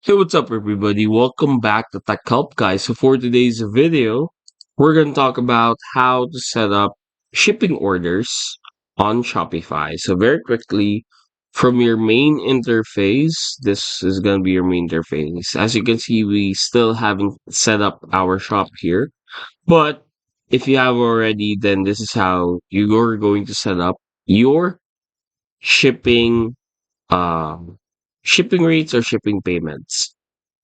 Hey, what's up, everybody? Welcome back to Tech Help, guys. So, for today's video, we're going to talk about how to set up shipping orders on Shopify. So, very quickly, from your main interface, this is going to be your main interface. As you can see, we still haven't set up our shop here, but if you have already, then this is how you're going to set up your shipping, um, shipping rates or shipping payments.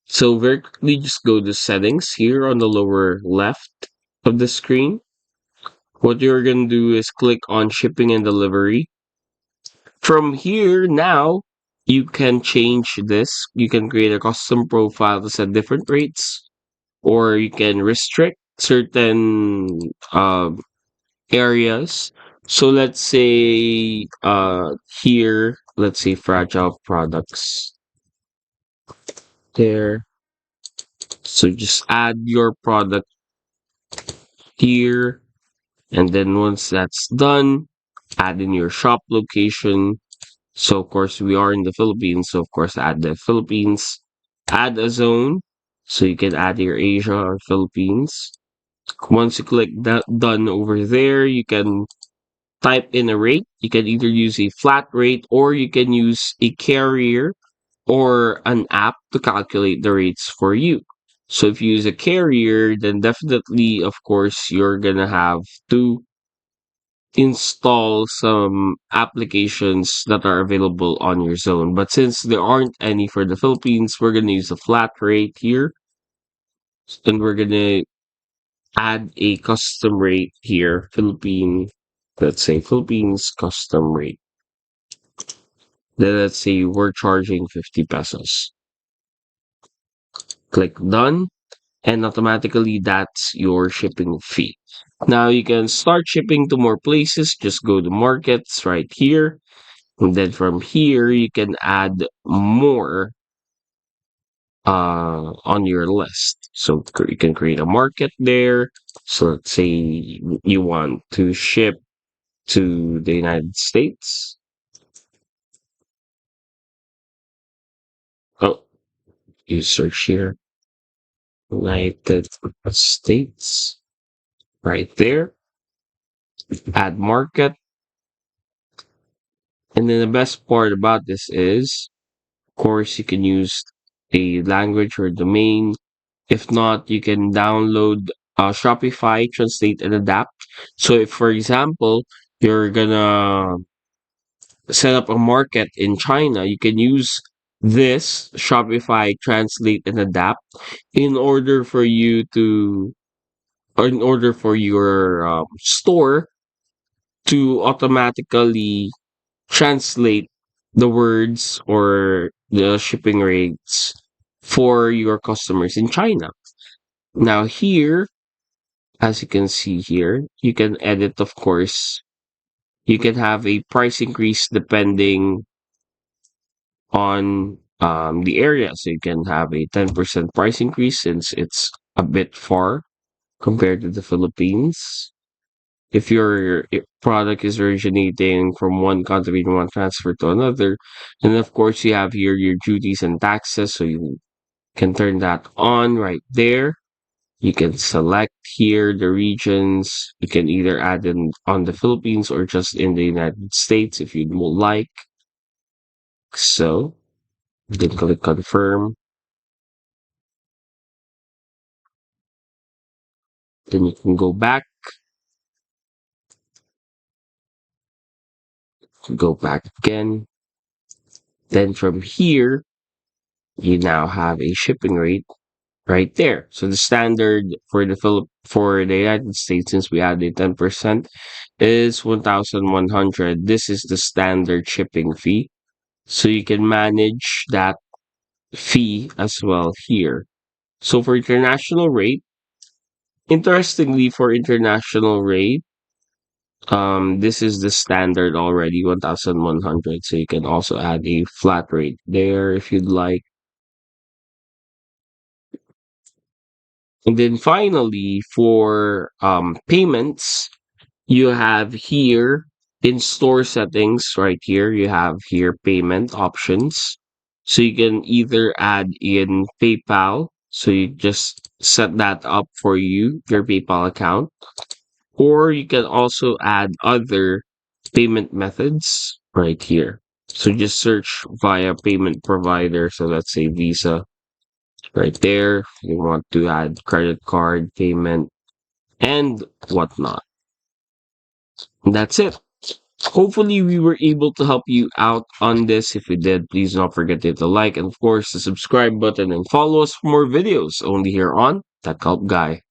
So very quickly, just go to settings here on the lower left of the screen. What you're going to do is click on shipping and delivery. From here now, you can change this. You can create a custom profile to set different rates, or you can restrict certain areas. So let's say here, let's say fragile products there. So just add your product here. And then once that's done, add in your shop location. So of course we are in the Philippines, so of course add the Philippines. Add a zone, so you can add your Asia or Philippines. Once you click that done over there, you can type in a rate. You can either use a flat rate or you can use a carrier or an app to calculate the rates for you. So if you use a carrier, then definitely, of course, you're gonna have to install some applications that are available on your zone. But since there aren't any for the Philippines, we're going to use a flat rate here. And we're going to add a custom rate here, let's say Philippines custom rate. Then let's say we're charging 50 pesos. Click done, and automatically that's your shipping fee. Now you can start shipping to more places. Just go to markets right here. And then from here, you can add more on your list. So you can create a market there. So let's say you want to ship to the United States. Oh, you search here, United States, right there. Add market. And then the best part about this is, of course, you can use a language or domain. If not, you can download Shopify, translate and adapt. So if, for example, you're gonna set up a market in China, you can use this Shopify, translate and adapt in order for you to, or in order for your store to automatically translate the words or the shipping rates for your customers in China. Now here, as you can see here, you can edit, of course. You can have a price increase depending on the area. So you can have a 10% price increase since it's a bit far compared to the Philippines. If your product is originating from one country and want to transfer to another, and of course you have here your duties and taxes, so you can turn that on right there. You can select here the regions. You can either add in on the Philippines or just in the United States if you'd like. So, then click confirm. Then you can go back again. Then from here, you now have a shipping rate right there. So the standard for the United States, since we added 10%, is 1,100. This is the standard shipping fee. So you can manage that fee as well here. So for international rate, interestingly for international rate, this is the standard already, 1,100. So you can also add a flat rate there if you'd like. And then finally, for payments, you have here in store settings right here, you have here payment options. So you can either add in PayPal, so you just set that up for you, your PayPal account, or you can also add other payment methods right here. So just search via payment provider. So let's say Visa right there. You want to add credit card payment and whatnot. And that's it. Hopefully, we were able to help you out on this. If we did, please don't forget to hit the like and, of course, the subscribe button and follow us for more videos only here on Tech Help Guy.